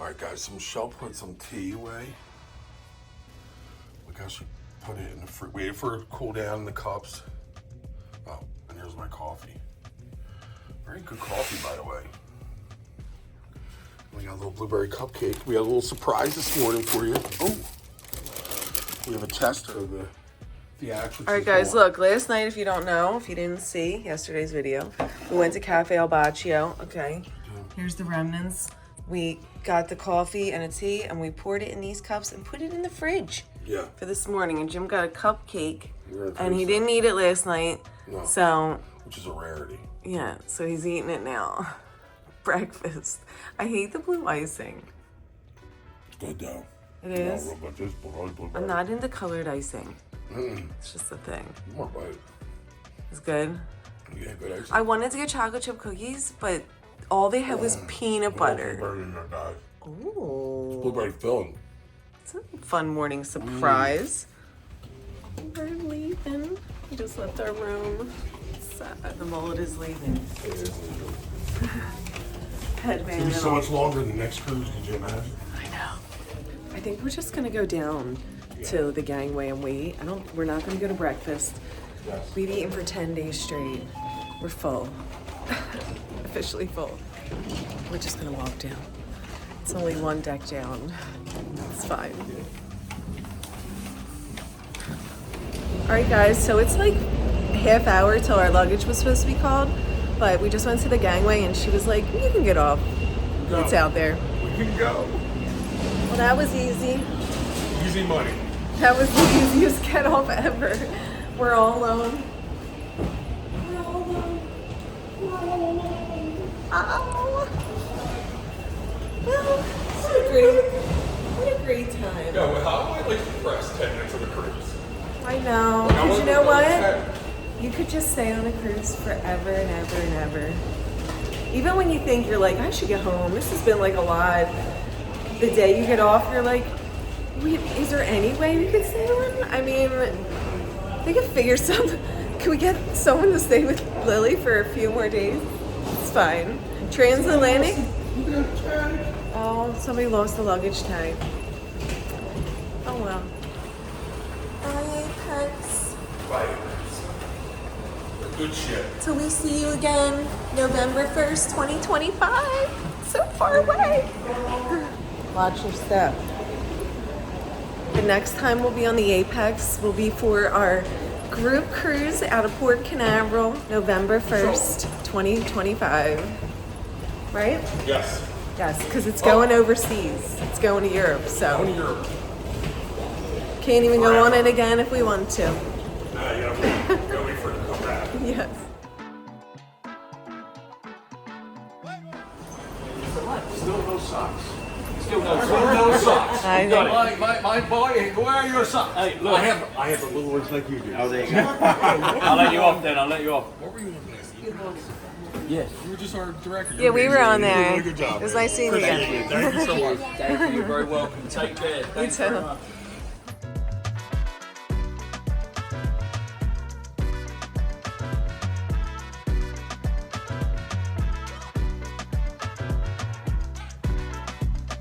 All right, guys, so Michelle put some tea away. Look how she put it in the fridge. Waited for it to cool down in the cups. Oh, and here's my coffee. Very good coffee, by the way. We got a little blueberry cupcake. We got a little surprise this morning for you. Oh, we have a tester of the actual. All right, guys, look. Last night, if you don't know, if you didn't see yesterday's video, we went to Cafe Al Baccio. Okay, here's the remnants. We got the coffee and a tea, and we poured it in these cups and put it in the fridge. Yeah. For this morning, and Jim got a cupcake, and he didn't eat it last night. No. So. Which is a rarity. Yeah, so he's eating it now. Breakfast. I hate the blue icing. It's good though. It is? No, I'm not into colored icing. It's just a thing. More bite. It's good? Yeah, good icing. I wanted to get chocolate chip cookies, but all they had was peanut butter. Blueberry in there, guys. Ooh. Blueberry filling. It's a fun morning surprise. We're leaving. We just left our room. The mullet is leaving. It is leaving. Headband. It's gonna be so much longer than the next cruise, could you imagine? I know. I think we're just gonna go down to the gangway and wait. We're not gonna go to breakfast. Yes. We've eaten for 10 days straight. We're full. Officially full. We're just gonna walk down. It's only one deck down. It's fine. All right, guys, so it's like half hour till our luggage was supposed to be called, but we just went to the gangway and she was like, you can get off. It's out there. We can go. Well, that was easy. Easy money. That was the easiest get off ever. We're all alone. We're all alone. We're all alone. Oh. Well, what a great time. Yeah, well, how am I like depressed 10 minutes of a cruise? I know. Because you know what? You could just stay on a cruise forever and ever and ever. Even when you think you're like, I should get home. This has been like a lot. The day you get off, you're like, wait, is there any way we could stay on? I mean, they could figure something. Can we get someone to stay with Lily for a few more days? It's fine. Transatlantic? Oh, somebody lost the luggage tag. Oh well. Bye, Apex. Bye. Good shit. Till we see you again, November 1st, 2025. So far away. Watch your step. The next time we'll be on the Apex will be for our group cruise out of Port Canaveral, November 1st, 2025. Right? Yes. Yes, because it's going overseas. It's going to Europe, so. Going to Europe. Can't even go on it again if we want to. Nah, you gotta wait for it to come back. Yes. Still no socks. Still no socks. I know. My boy, where are your socks? Hey, look. I have the little ones like you do. Oh, there you go. I'll let you off then. I'll let you off. What were you looking at? Yes. You were just our director. Yeah, we were on You did a there. really good job. It was nice seeing you again. Thank you so much. Thank you. You're very welcome. Take care. Thanks too. very much.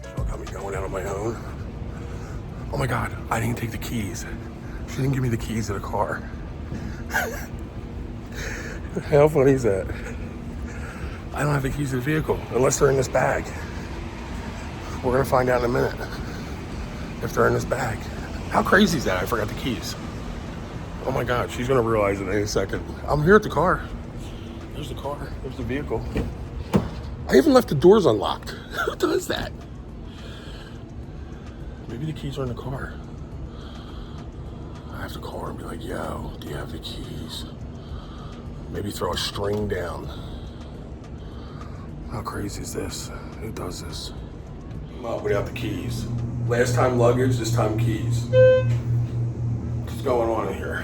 She'll got me going out on my own. Oh my God, I didn't take the keys. She didn't give me the keys to the car. How funny is that? I don't have the keys to the vehicle unless they're in this bag. We're gonna find out in a minute if they're in this bag. How crazy is that? I forgot the keys. Oh my God, she's gonna realize it in any second. I'm here at the car. There's the car, there's the vehicle. I even left the doors unlocked. Who does that? Maybe the keys are in the car. I have to call her and be like, yo, do you have the keys? Maybe throw a string down. How crazy is this? Who does this? Well, without the keys. Last time luggage, this time keys. What's going on in here?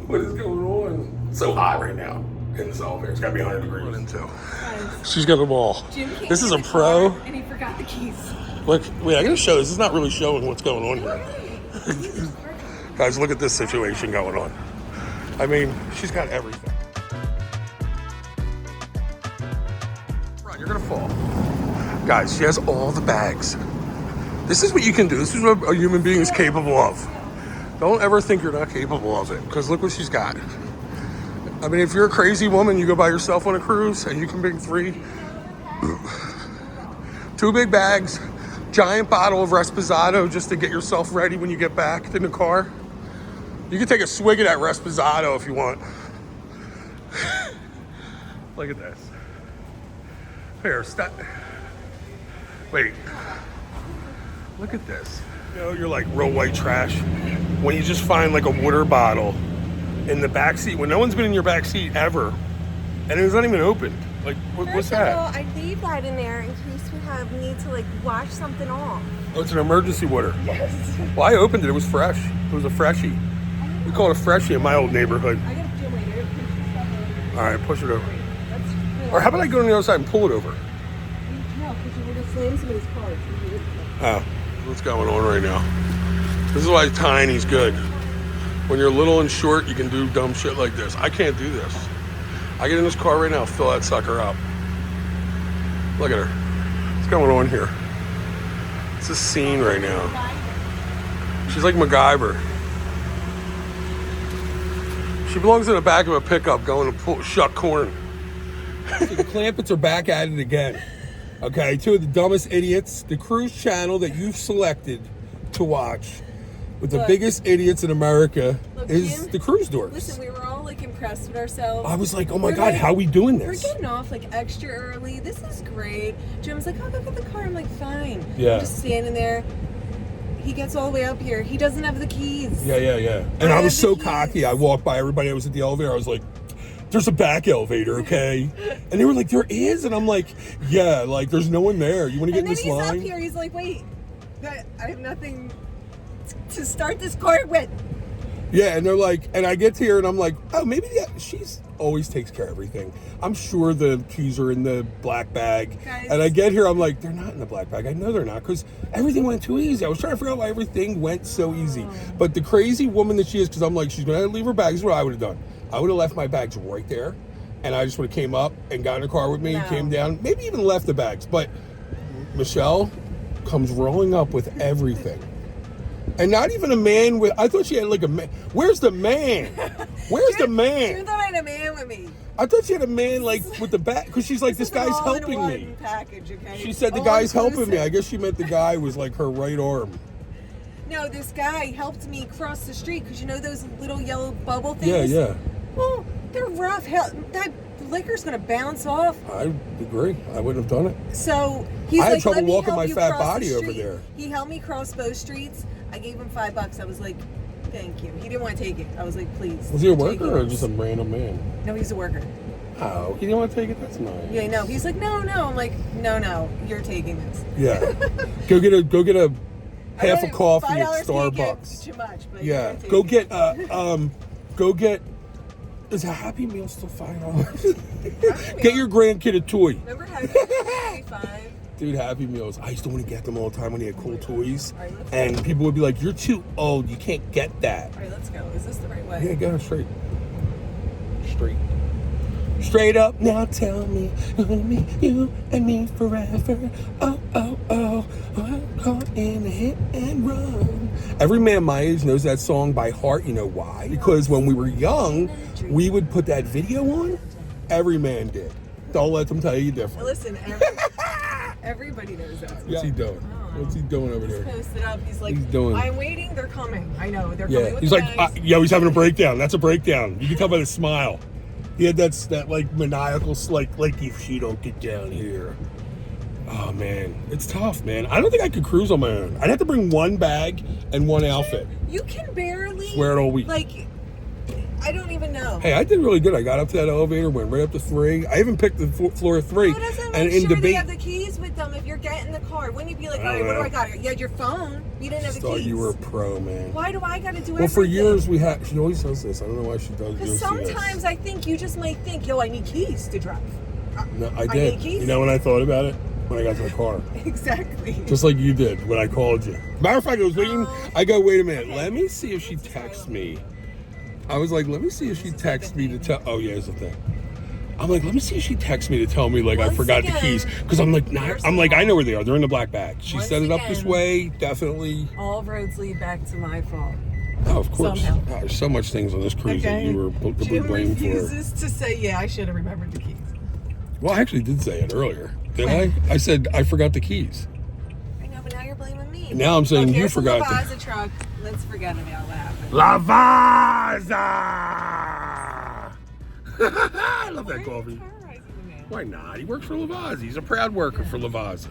What is going on? It's so hot right now in this elevator. It's gotta be 100 degrees. She's got them all. This is a pro. And he forgot the keys. Look, wait, I gotta show this. It's not really showing what's going on here. Guys, look at this situation going on. I mean, she's got everything. You're gonna fall. Guys, she has all the bags. This is what you can do. This is what a human being is capable of. Don't ever think you're not capable of it, because look what she's got. I mean, if you're a crazy woman, you go by yourself on a cruise and you can bring 2 big bags, giant bottle of Reposado just to get yourself ready when you get back in the car. You can take a swig of that Reposado if you want. Look at this. Here, stop. Wait. Look at this. You know, you're like real white trash when you just find like a water bottle in the back seat when no one's been in your back seat ever, and it's not even opened. Like, what's that? First of all, I leave that in there in case we need to like wash something off. Oh, it's an emergency water. Yes. Well, I opened it. It was fresh. It was a freshie. We call it a freshie in my old neighborhood. I gotta feel later. All right, push it over. Or how about I go on the other side and pull it over? No, because you're gonna slam somebody's car. Oh, what's going on right now? This is why tiny's good. When you're little and short, you can do dumb shit like this. I can't do this. I get in this car right now, fill that sucker up. Look at her. What's going on here? It's a scene right now. She's like MacGyver. She belongs in the back of a pickup going to shuck corn. So the Clampetts are back at it again. Okay, 2 of the dumbest idiots. The cruise channel that you've selected to watch with the biggest idiots in America is Jim, the Cruise Dorks. Listen, we were all like impressed with ourselves. I was like, oh my God, how are we doing this? We're getting off like extra early. This is great. Jim's like, I'll go get the car. I'm like, fine. Yeah. I'm just standing there. He gets all the way up here. He doesn't have the keys. Yeah. And I was so cocky. I walked by everybody. I was at the elevator. I was like, there's a back elevator, okay? And they were like, there is? And I'm like, yeah, like there's no one there. You want to get in this line? And then he's up here. He's like, wait, I have nothing to start this car with. Yeah, and they're like, and I get to here and I'm like, oh, maybe she's always takes care of everything. I'm sure the keys are in the black bag. Guys. And I get here, I'm like, they're not in the black bag. I know they're not, because everything went too easy. I was trying to figure out why everything went so easy. But the crazy woman that she is, because I'm like, she's going to leave her bag. This is what I would have done. I would have left my bags right there, and I just would have came up and got in the car with me, came down, maybe even left the bags. But Michelle comes rolling up with everything. And not even a man with, I thought she had like a man. Where's the man? Where's the man? You thought I had a man with me. I thought she had a man like with the back, because she's like, this guy's helping me. Package, okay? She said the guy's helping me. I guess she meant the guy was like her right arm. No, this guy helped me cross the street, because you know those little yellow bubble things? Yeah. Well, they're rough. Hell, that liquor's going to bounce off. I agree. I wouldn't have done it. So he's I had like, trouble let me walking help my you fat cross body the over street. there. He helped me cross both streets. I gave him $5. I was like, thank you. He didn't want to take it. I was like, please. Was he a take worker it. or just a random man? No, he's a worker. Oh, he didn't want to take it? That's nice. Yeah, no. He's like, no. I'm like, no, you're taking this. Yeah. Go get a half a coffee at $5 can't get Starbucks. too much, but Yeah. you're Go taking get is a Happy Meal still $5? Get your grandkid a toy. Remember Happy Meal 5? Dude, Happy Meals. I used to want to get them all the time when he had cool toys. All right, let's And people would be like, you're too old. You can't get that. All right, let's go. Is this the right way? Yeah, go straight. Straight up, now tell me, you and me forever. Oh, I'm caught in a hit and run. Every man my age knows that song by heart. You know why? Because when we were young, we would put that video on. Every man did. Don't let them tell you different. Listen, everybody knows that. What's he doing? What's he doing over there? He's posted up. He's like, He's doing- I'm waiting. They're coming. I know. They're coming Yeah, with he's the like, bags. he's having a breakdown. That's a breakdown. You can tell by the smile. He had that like maniacal, like if she don't get down here. Oh man, it's tough, man. I don't think I could cruise on my own. I'd have to bring one bag and one outfit. You can barely Wear it all week. Like, I don't even know. Hey, I did really good. I got up to that elevator, went right up to 3. I even picked the floor 3. Who doesn't and make in sure debate, they have the keys with them if you're getting the car? Wouldn't you be like, all right, what do I got? You had your phone. You didn't have the thought keys. you were a pro, man. Why do I got to do everything? Well, for years we had. She always says this. I don't know why she does. Because sometimes I think you just might think, yo, I need keys to drive. No, I need did. keys. You know when I thought about it? When I got to the car. Exactly. Just like you did when I called you. Matter of fact, I was waiting. I go, wait a minute. Okay. Let me see if she texts me. I was like, let me see if she texts me to tell. Oh, yeah, here's the thing. I'm like, let me see if she texts me to tell me like I Once forgot the again, keys because I'm like, I'm like, I know where they are. They're in the black bag. She Once set it up this again, way, definitely. All roads lead back to my fault. Oh, of course. Somehow. Oh, there's so much things on this cruise that you were to be Jim blamed for. refuses to say, yeah, I should have remembered the keys. Well, I actually did say it earlier, didn't I? I said I forgot the keys. I know, but now you're blaming me. Now I'm saying you forgot. There's a truck. Let's forget about what happened. Lavazza! I love that coffee. Why not? He works for Lavazza. He's a proud worker for Lavazza.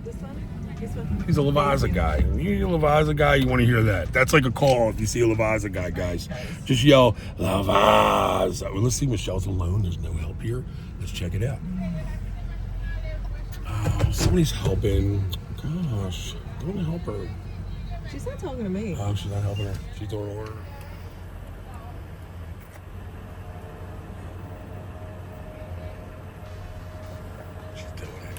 This one? This one? He's a Lavazza guy. You're a Lavazza guy, you want to hear that. That's like a call if you see a Lavazza guy, guys. Just yell, Lavazza. Well, let's see, Michelle's alone. There's no help here. Let's check it out. Oh, somebody's helping. Gosh, don't help her. She's not talking to me. Oh, she's not helping her. She's doing order. She's doing it.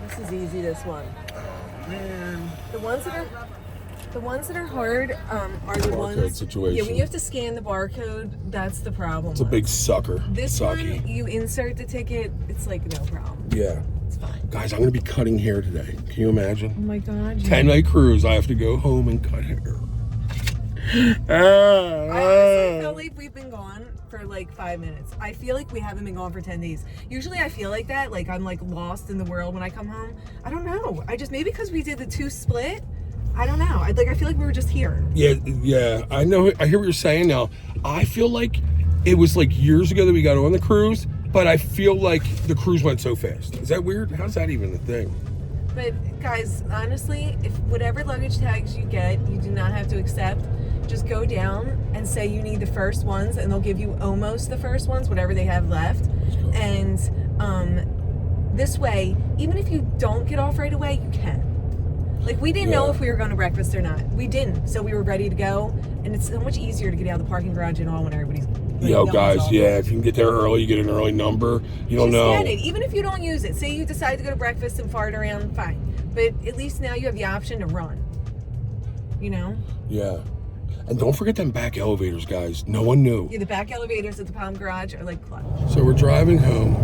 This is easy, this one. Oh, man. The ones that are hard are the Barcode ones. situation. Yeah, when you have to scan the barcode, that's the problem. It's a big sucker. This Sucky. one, you insert the ticket, it's like no problem. Yeah. It's fine. Guys, I'm going to be cutting hair today. Can you imagine? Oh my God. 10-night cruise. I have to go home and cut hair. I honestly feel like we've been gone for like 5 minutes. I feel like we haven't been gone for 10 days. Usually I feel like that, like I'm like lost in the world when I come home. I don't know. I just, maybe because we did the 2 split, I don't know. I feel like we were just here. Yeah. I know. I hear what you're saying now. I feel like it was like years ago that we got on the cruise, but I feel like the cruise went so fast. Is that weird? How's that even a thing? But guys, honestly, if whatever luggage tags you get, you do not have to accept. Just go down and say you need the first ones, and they'll give you almost the first ones, whatever they have left. And this way, even if you don't get off right away, you can. Like, we didn't know if we were going to breakfast or not. We didn't, so we were ready to go. And it's so much easier to get out of the parking garage and all when everybody's... Like, Yo, guys, yeah, if you can get there early, you get an early number. You don't know. Just get it, even if you don't use it. Say you decide to go to breakfast and fart around, fine. But at least now you have the option to run. You know? Yeah. And don't forget them back elevators, guys. No one knew. Yeah, the back elevators at the Palm Garage are like clutch. So we're driving home.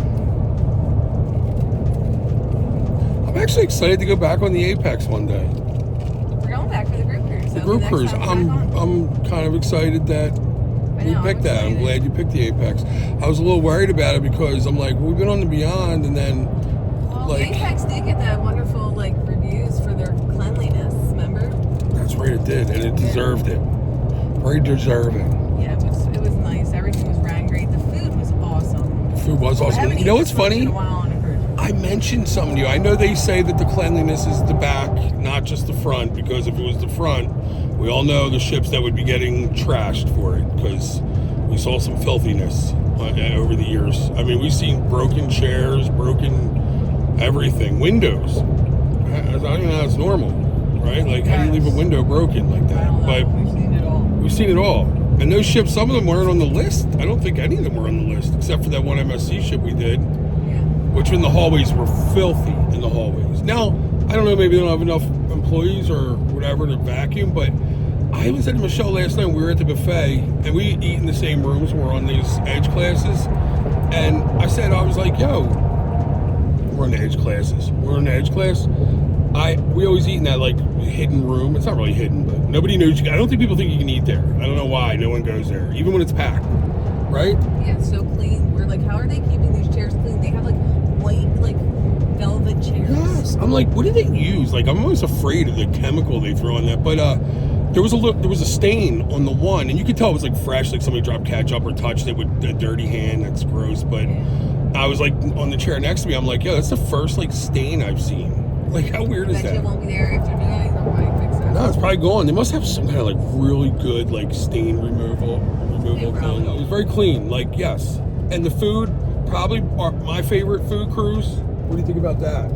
I'm actually excited to go back on the Apex one day. We're going back for the group cruise. The group cruise. I'm kind of excited that you picked that. I'm glad you picked the Apex. I was a little worried about it because I'm like, we've been on the Beyond, and then the Apex did get that wonderful like reviews for their cleanliness. Remember? That's right, it did, and it deserved it. Very deserving. Yeah, it was nice. Everything was ran great. The food was awesome. The food was awesome. You know what's funny? I mentioned something to you. I know they say that the cleanliness is the back, not just the front, because if it was the front, we all know the ships that would be getting trashed for it, because we saw some filthiness over the years. I mean, we've seen broken chairs, broken everything, windows. I don't even know how it's normal, right? Like, how do you leave a window broken like that? But we've seen it all. We've seen it all. And those ships, some of them weren't on the list. I don't think any of them were on the list, except for that one MSC ship we did. Which in the hallways were filthy in the hallways. Now, I don't know, maybe they don't have enough employees or whatever to vacuum, but I even said to Michelle last night, we were at the buffet, and we eat in the same rooms, we're on these edge classes, and I was like, yo, we're in the edge classes. We're in the edge class. We always eat in that, like, hidden room. It's not really hidden, but nobody knows. I don't think people think you can eat there. I don't know why no one goes there, even when it's packed, right? Yeah, it's so clean. We're like, how are they keeping these chairs clean? They have, like, white, like, velvet chairs. Yes. I'm like, what do they use? Like, I'm always afraid of the chemical they throw in that. But there was a stain on the one, and you could tell it was like fresh, like somebody dropped ketchup or touched it with a dirty hand. That's gross. But I was like on the chair next to me. I'm like, yo, that's the first like stain I've seen. Like, how weird is that? It won't be there after tonight. They'll probably fix it. No, it's probably gone. They must have some kind of like really good like stain removal thing. It was very clean. Like, yes. And the food, probably my favorite food cruise. What do you think about that?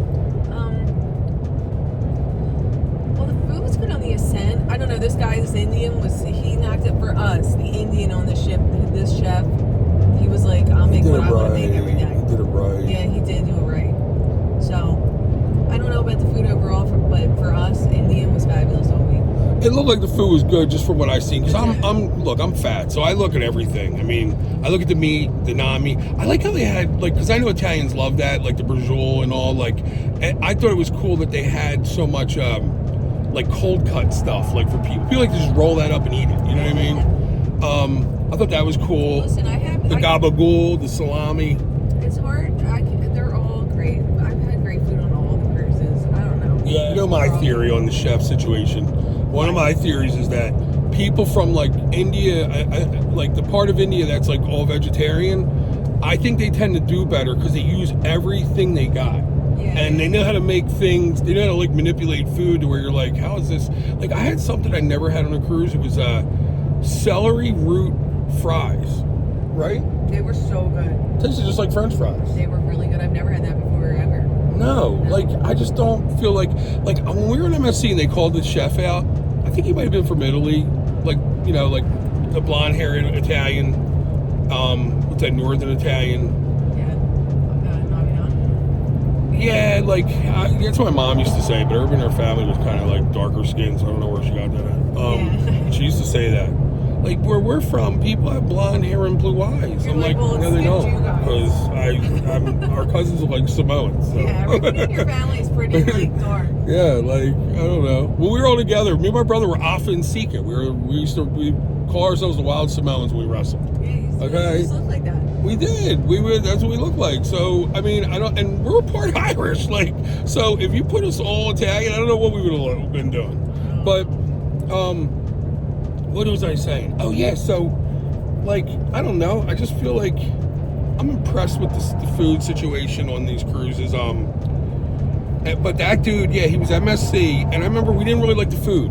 Well, the food was good on the Ascent. I don't know. This guy, this Indian, he knocked it for us. The Indian on the ship, this chef, he was like, I'll make what I want to make every day. He did it right. Yeah, he did do it right. So, I don't know about the food overall, but for us, Indian was fabulous all week. it looked like the food was good just from what I seen. Because I'm fat, so I look at everything. I mean, I look at the meat, the non-meat. I like how they had, like, because I know Italians love that, like the braciole and all. Like, I thought it was cool that they had so much, like, cold cut stuff, like for people. People like to just roll that up and eat it. You know what I mean? I thought that was cool. Listen, the gabagool, the salami. It's hard. They're all great. I've had great food on all the cruises. I don't know. Yeah, you know my theory on the chef situation. One of my theories is that people from like India, like the part of India that's like all vegetarian, I think they tend to do better because they use everything they got. Yeah. And they know how to make things, they know how to like manipulate food to where you're like, how is this? Like I had something I never had on a cruise. It was celery root fries, right? They were so good. Tasted just like French fries. They were really good. I've never had that before ever. No, like I just don't feel like when we were in MSC and they called the chef out, I think he might have been from Italy, like, you know, like the blonde haired Italian, what's that, Northern Italian? Yeah, like that's what my mom used to say, but everybody in her family was kind of like darker skin, so I don't know where she got that at. She used to say that. Like where we're from, people have blonde hair and blue eyes. I'm like, well, no, they don't, because our cousins are like Samoans. So. Yeah, everybody in your family is pretty like dark. Yeah, like I don't know. When we were all together, me and my brother were Afa and Sika. We call ourselves the Wild Samoans when we wrestled. Yeah, you just look like that. We did. That's what we look like. So I mean, and we're part Irish. Like, so if you put us all Italian, I don't know what we would have been doing. But what was I saying? Oh yeah, so like I don't know. I just feel like I'm impressed with the food situation on these cruises. But that dude, yeah, he was MSC, and I remember we didn't really like the food.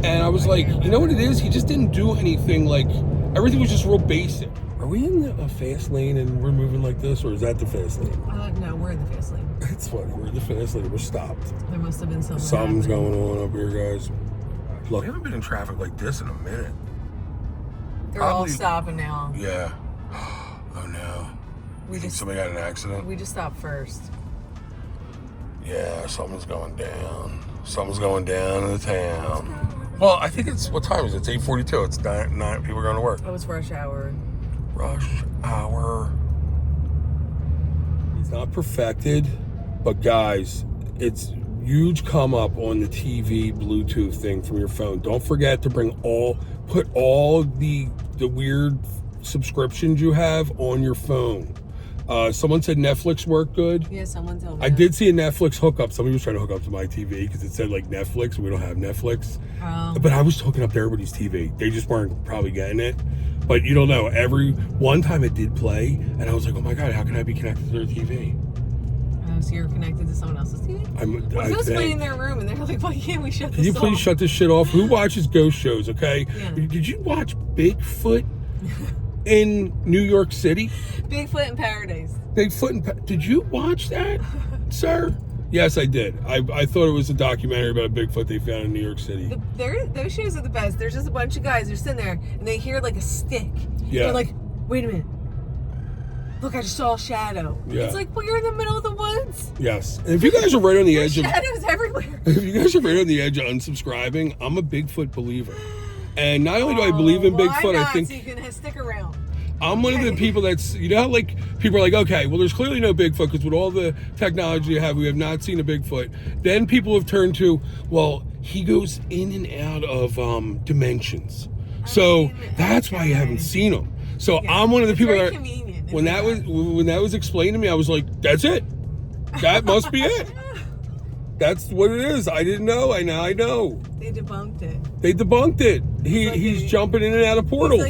And I was like, you know what it is? He just didn't do anything, like, everything was just real basic. Are we in a fast lane and we're moving like this, or is that the fast lane? No, we're in the fast lane. It's funny, we're in the fast lane, we're stopped. There must have been Something's going on up here, guys. Look, I haven't been in traffic like this in a minute. They're all stopping now. Yeah. Oh no. Somebody got in an accident? We just stopped first. Yeah, something's going down. Something's going down in the town. Well, I think what time is it? It's 8:42. It's 9 people are going to work. Oh, it's rush hour. Rush hour. It's not perfected, but guys, it's huge come up on the TV Bluetooth thing from your phone. Don't forget to put all the weird subscriptions you have on your phone. Someone said Netflix worked good. Yeah, someone told me. I did see a Netflix hookup. Somebody was trying to hook up to my TV because it said like Netflix. We don't have Netflix. But I was hooking up to everybody's TV. They just weren't probably getting it. But you don't know. One time it did play, and I was like, oh my God, how can I be connected to their TV? Oh, so you're connected to someone else's TV? I was playing in their room, and they're like, why can't we shut this off? Can you please shut this shit off? Who watches ghost shows, okay? Yeah. Did you watch Bigfoot in New York City? Bigfoot in Paradise. Did you watch that, sir? Yes, I did. I thought it was a documentary about a Bigfoot they found in New York City. Those shows are the best. There's just a bunch of guys. They're sitting there, and they hear like a stick. Yeah. They're like, wait a minute. Look, I just saw a shadow. Yeah. It's like, well, you're in the middle of the woods. Yes. And if you guys are right on the edge shadows everywhere. If you guys are right on the edge of unsubscribing, I'm a Bigfoot believer. And not only do I believe in Bigfoot, I think so you can stick around. I'm one of the people that's, you know, like people are like, okay, well, there's clearly no Bigfoot because with all the technology you have, we have not seen a Bigfoot. Then people have turned to, well, he goes in and out of dimensions, so that's why you haven't seen him. So yeah, I'm one of the people that when that was explained to me, I was like, that's it. That must be it. That's what it is. I didn't know. I know. They debunked it. He's jumping in and out of portals.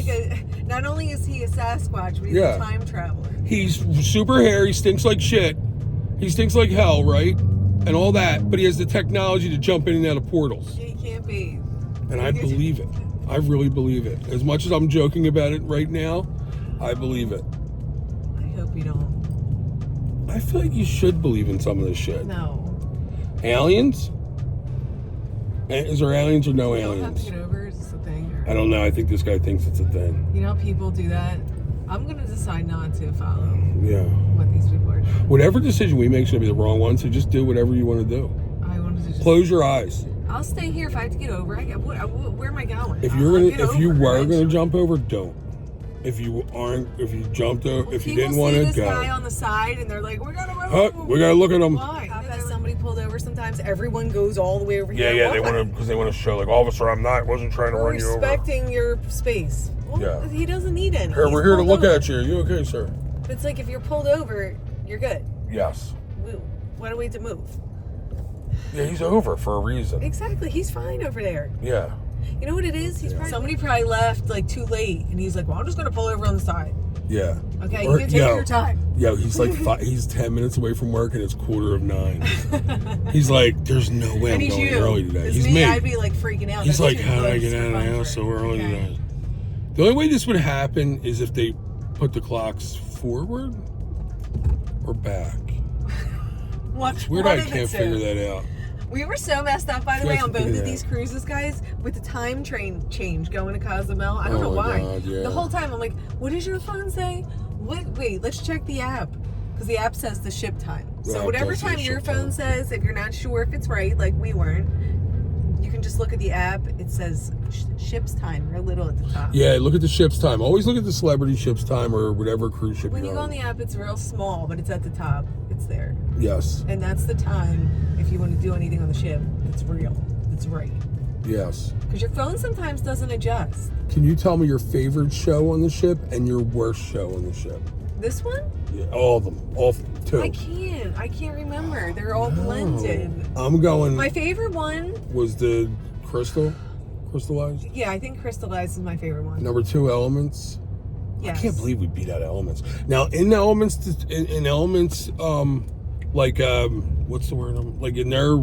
Not only is he a Sasquatch, but he's a time traveler. He's super hairy, he stinks like shit. He stinks like hell, right? And all that, but he has the technology to jump in and out of portals. He can't be. And I believe it. I really believe it. As much as I'm joking about it right now, I believe it. I hope you don't. I feel like you should believe in some of this shit. No. Aliens? Is there aliens or no aliens? You don't have to get over it. Is this a thing? Or... I don't know. I think this guy thinks it's a thing. You know, people do that. I'm going to decide not to follow what these people are doing. Whatever decision we make is going to be the wrong one, so just do whatever you want to do. I wanted to just... Close your eyes. I'll stay here if I have to get over. Where am I going? If you were gonna jump over, don't. If you jumped over, if you didn't want to go. This guy on the side, and they're like, "We're gonna move." Oh, we gotta look at them. Why? Has somebody pulled over? Sometimes everyone goes all the way over here. Yeah, they want to because they want to show like, officer, wasn't trying to run you over. Respecting your space. Well, Yeah. He doesn't need any. Here, we're here to look at you. Are you okay, sir? But it's like if you're pulled over, you're good. Yes. Why do we have to move? Yeah, he's over for a reason. Exactly. He's fine over there. Yeah. You know what it is? Somebody probably left like too late, and he's like, "Well, I'm just gonna pull over on the side." Yeah. Okay, you can take your time. Yeah, he's like he's 10 minutes away from work, and it's 8:45. He's like, "There's no way I'm going early today." He's me. I'd be like freaking out. He's like, "How did I get out of the house so early today?" The only way this would happen is if they put the clocks forward or back. It's weird. I can't figure that out. We were so messed up, by the way, on both of these cruises, guys, with the time train change going to Cozumel. I don't know why. God, yeah. The whole time, I'm like, what does your phone say? Wait, let's check the app. Because the app says the ship time. So whatever time your phone says, if you're not sure if it's right, like we weren't, you can just look at the app. It says ship's time real little at the top. Yeah, look at the ship's time. Always look at the celebrity ship's time or whatever cruise ship When you go on the app, it's real small, but it's at the top. It's there. Yes. And that's the time if you want to do anything on the ship. It's real. It's right. Yes. Because your phone sometimes doesn't adjust. Can you tell me your favorite show on the ship and your worst show on the ship? This one? Yeah, all of them. All two. I can't remember. They're all blended. I'm going. My favorite one was the crystallized. Yeah, I think crystallized is my favorite one. Number 2, Elements. Yes. I can't believe we beat out Elements. Now in Elements, what's the word? Like in their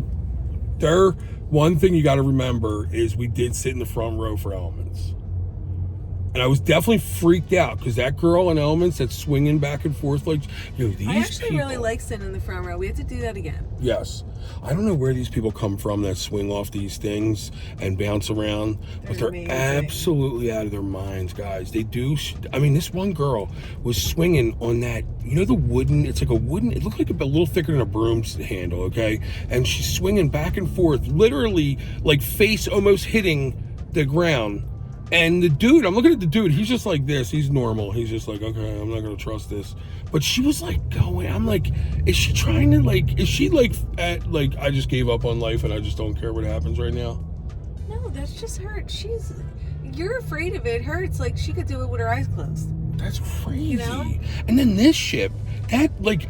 one thing you got to remember is we did sit in the front row for Elements. And I was definitely freaked out because that girl in Elements that's swinging back and forth like, these I actually people, really like sitting in the front row. We have to do that again. Yes. I don't know where these people come from that swing off these things and bounce around, but they're amazing. Absolutely out of their minds, guys. They do. I mean, this one girl was swinging on that, the wooden, it's like a wooden, it looked like a little thicker than a broom's handle, okay? And she's swinging back and forth, literally like face almost hitting the ground. And the dude, I'm looking at the dude, he's just like this. He's normal. He's just like, okay, I'm not going to trust this. But she was like going, I'm like, is she trying to I just gave up on life and I just don't care what happens right now? No, that's just her. You're afraid of it. Her, it's like she could do it with her eyes closed. That's crazy. And then this ship,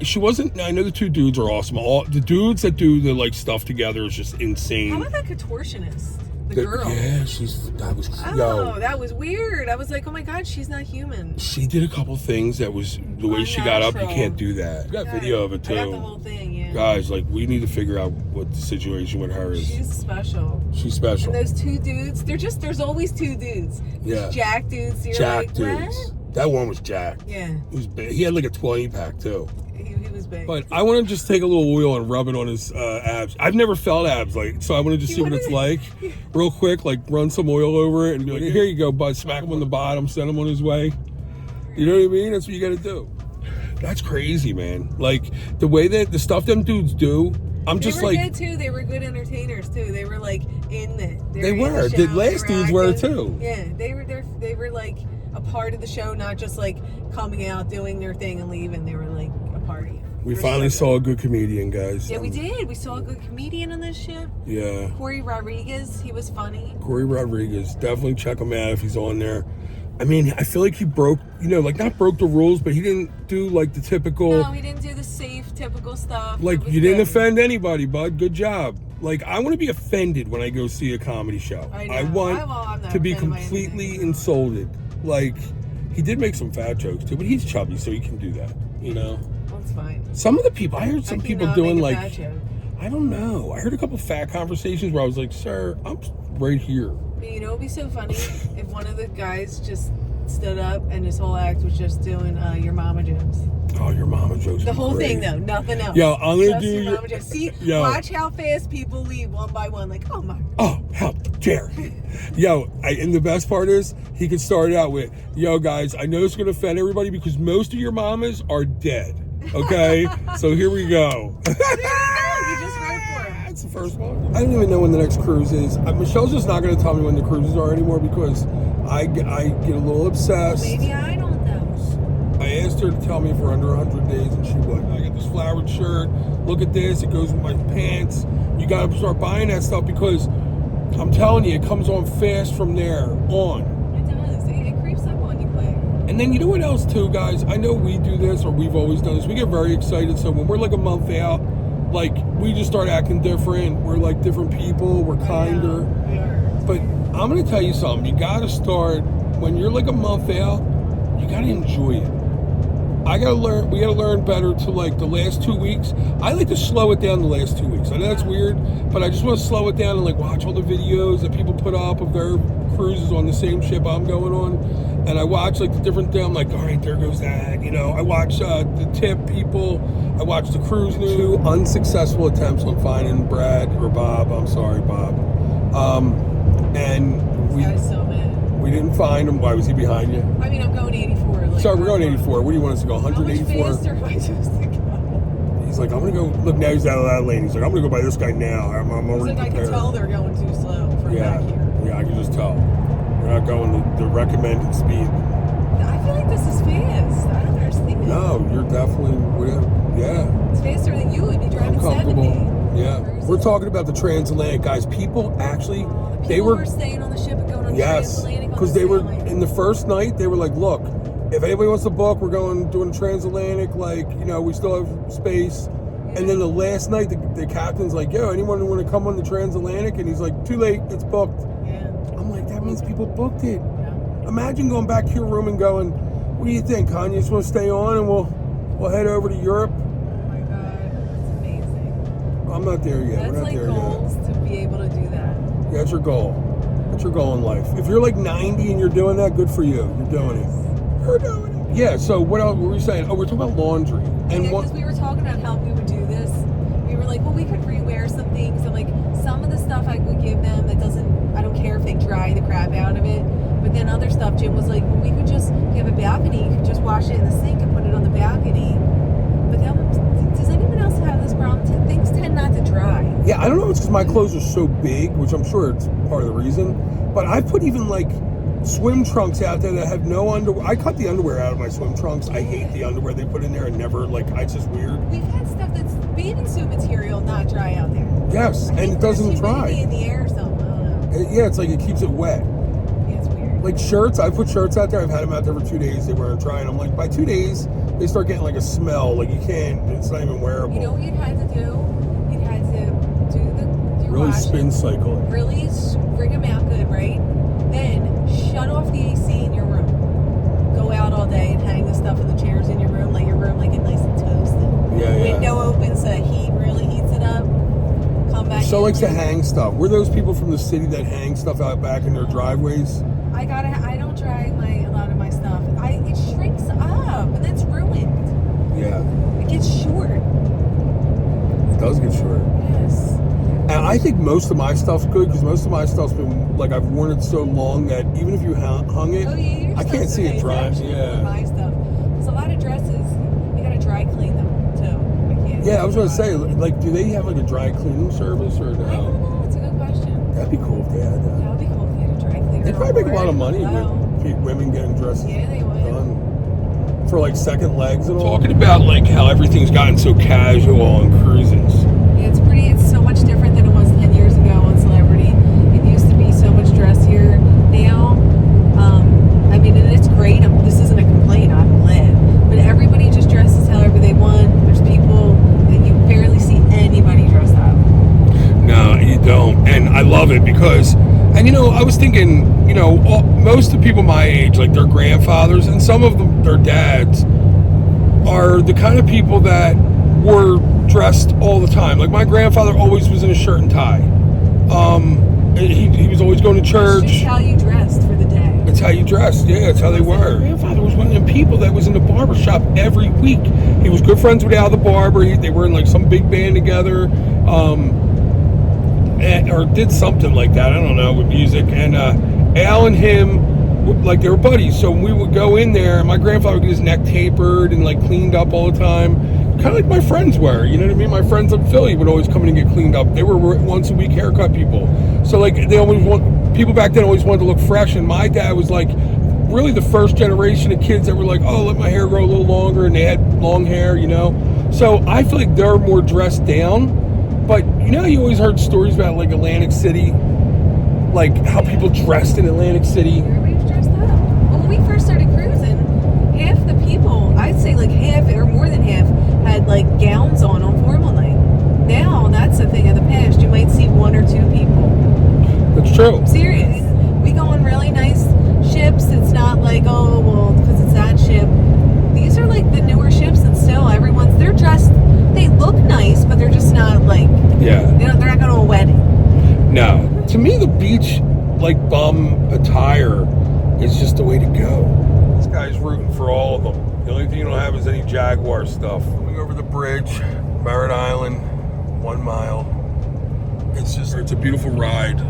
she wasn't, I know the 2 dudes are awesome. All the dudes that do the stuff together is just insane. How about that contortionist? The girl. Yeah, that was weird. I was like, oh my God, she's not human. She did a couple things that was the way she got up. You can't do that. You got video of it too. I got the whole thing, yeah. Guys, we need to figure out what the situation with her is. She's special. She's special. And those 2 dudes, there's always 2 dudes. Yeah. Jack dudes. Jack dudes. What? That one was Jack. Yeah. He was big. He had like a 20-pack too. He was big. But I want to just take a little oil and rub it on his abs. I've never felt abs, so I want to just see what it's like real quick, run some oil over it and be like, here you go, bud. Smack him on the bottom, send him on his way. You know what I mean? That's what you got to do. That's crazy, man. The way that the stuff them dudes do, I'm just like... They were good, too. They were good entertainers, too. They were, in it. They were. The last dudes were, too. Yeah, they were a part of the show, not just, coming out, doing their thing and leaving. They were, a party. We finally saw a good comedian, guys. Yeah, we did. We saw a good comedian on this ship. Yeah. Corey Rodriguez. He was funny. Corey Rodriguez. Definitely check him out if he's on there. I mean, I feel like he broke, not broke the rules, but he didn't do, the typical... No, he didn't do the safe, typical stuff. You didn't offend anybody, bud. Good job. I want to be offended when I go see a comedy show. I want to be completely insulted. He did make some fat jokes, too, but he's chubby, so he can do that, That's fine. Some of the people, I heard some people doing, fat joke. I don't know. I heard a couple fat conversations where I was like, sir, I'm right here. But it would be so funny if one of the guys just stood up and his whole act was just doing your mama jokes. Oh, your mama jokes. The whole thing, though. Nothing else. Yo, I'm going to do your mama jokes. See, watch how fast people leave one by one. Oh, my. Oh, how dare. And the best part is, he could start out with, yo, guys, I know it's going to offend everybody because most of your mamas are dead. Okay? So here we go. You just wrote for him. That's First one. I don't even know when the next cruise is. Michelle's just not going to tell me when the cruises are anymore because I get a little obsessed. Maybe I don't know. I asked her to tell me if we're under 100 days, and she wouldn't. I got this flowered shirt. Look at this. It goes with my pants. You got to start buying that stuff because I'm telling you, it comes on fast from there on. It does. It creeps up on you quick. And then you know what else too, guys? I know we do this, or we've always done this. We get very excited. So when we're like a month out, like we just start acting different. We're like different people. We're kinder. We are. But I'm gonna tell you something. You gotta start when you're like a month out. You gotta enjoy it. We gotta learn better to like the last 2 weeks. I like to slow it down the last 2 weeks. I know that's weird, but I just want to slow it down and like watch all the videos that people put up of their cruises on the same ship I'm going on. And I watch like the different thing. I'm like, all right, there goes that. You know, I watch the tip people. I watch the cruise news. 2 unsuccessful attempts on finding Brad or Bob. I'm sorry, Bob. And I was so mad. we didn't find him. Why was he behind you? I mean, I'm going 84. Like, Sorry, we're going 84. What do you want us to go? 184? How much faster am I supposed to go? He's like, I'm gonna go. Look, now he's out of that lane. He's like, I'm gonna go by this guy now. I'm It's already like I prepared. can tell they're going too slow from Yeah, back here. yeah, I can just tell. We're not going the recommended speed. I feel like this is fast. I don't understand. No, you're definitely, yeah. It's faster than you would be I'm driving 70. comfortable. Yeah, we're talking about the transatlantic, guys. People actually, People they were staying on the ship and going on yes, transatlantic. because they were in the first night. They were like, look, if anybody wants to book, we're doing transatlantic. Like, you know, we still have space. And then the last night, the captain's like, yo, anyone want to come on the transatlantic? And he's like, too late, it's booked. Yeah. I'm like, that means people booked it. Yeah. Imagine going back to your room and going, what do you think, hon? You just want to stay on and we'll head over to Europe? Oh my God, that's amazing. I'm not there yet. That's We're not like there goals to be able to do that. yet. Yeah, that's your goal. That's your goal in life. If you're like 90 and you're doing that, good for you. You're doing it. You're doing it. Yeah, so what else were we saying? Oh, we're talking about laundry. And Yeah, what? because we were talking about how we would do this. We were like, well, we could rewear some things. And like some of the stuff I would give them that doesn't, I don't care if they dry the crap out of it. But then other stuff, Jim was like, well, we could just, if you have a balcony, you could just wash it in the sink and put it on the balcony. But then, does anyone else have this problem? Things tend not to dry. Yeah, I don't know if it's because my clothes are so big, which I'm sure it's part of the reason. But I put even like swim trunks out there that have no underwear. I cut the underwear out of my swim trunks. I hate the underwear they put in there and never, like, it's just weird. We've had stuff that's bathing suit material not dry out there. Yes, and it doesn't There's humidity dry. in the air or something. I don't know. Yeah, it's like it keeps it wet. Yeah, it's weird. Like shirts, I put shirts out there. I've had them out there for 2 days. They weren't dry. And I'm like, by 2 days, they start getting like a smell. Like you can't, it's not even wearable. You know what you'd had to do? You'd had to do your Really washing, spin cycle. really bring them out good, right? Then shut off the AC in your room. Go out all day and hang the stuff in the chairs in your room. Let your room like get nice and toasted. Yeah, yeah. Window open so that heat really heats it up. Come back. So in. likes to hang stuff. We're those people from the city that hang stuff out back in their driveways. I don't dry a lot of my stuff. It shrinks up and that's ruined. Yeah, It gets short. it does get short. Yes. And I think most of my stuff's good because most of my stuff's been, like, I've worn it so long that even if you hung it, Oh yeah, your I can't stuff's see okay. it dry. It's actually Yeah. my stuff. There's a lot of dresses. You gotta dry clean them too. I can't. Yeah, I was going to say, like, do they have like a dry cleaning service or I don't no? know. It's a good question. That'd be cool if they had that. That would be cool if they had a dry cleaner. They probably make a lot of money Wow. with women getting dresses Yeah, they would. done for like second legs and all. Talking about like how everything's gotten so casual on cruises. Yeah, it's so much different than it was 10 years ago on Celebrity. It used to be so much dressier. Now, I mean, and it's great. This isn't a complaint. I'm glad. But everybody just dresses however they want. There's people, and you barely see anybody dressed up. No, you don't. And I love it because, and you know, I was thinking, you know, most of the people my age, like their grandfathers and some of them, their dads, are the kind of people that were dressed all the time. Like my grandfather always was in a shirt and tie. He was always going to church. It's just how you dressed for the day. It's how you dressed. Yeah, it's how they were. Grandfather was one of them people that was in the barber shop every week. He was good friends with Al the barber. They were in like some big band together, or did something like that. I don't know, with music. And Al and him, like they were buddies. So we would go in there, and my grandfather would get his neck tapered and like cleaned up all the time. kind of like my friends were. You know what I mean? My friends in Philly would always come in and get cleaned up. They were once a week haircut people. So like they always people back then always wanted to look fresh. And my dad was like really the first generation of kids that were like, oh, let my hair grow a little longer, and they had long hair, you know. So I feel like they're more dressed down. But you know, you always heard stories about like Atlantic City, like how people dressed in Atlantic City. Everybody's dressed up. Well, when we first started cruising, half the people, I'd say like half or more than half, had like gowns on formal night. Now that's a thing of the past. You might see one or two people. That's true. Serious. We go on really nice ships. It's not like, oh, well, because it's that ship. These are like the newer ships, and still they're dressed. They look nice, but they're just not like. Yeah. They're not going to a wedding. No. To me, the beach like bum attire is just the way to go. This guy's rooting for all of them. The only thing you don't have is any Jaguar stuff. Going over the bridge, Merritt Island, 1 mile. It's a beautiful ride.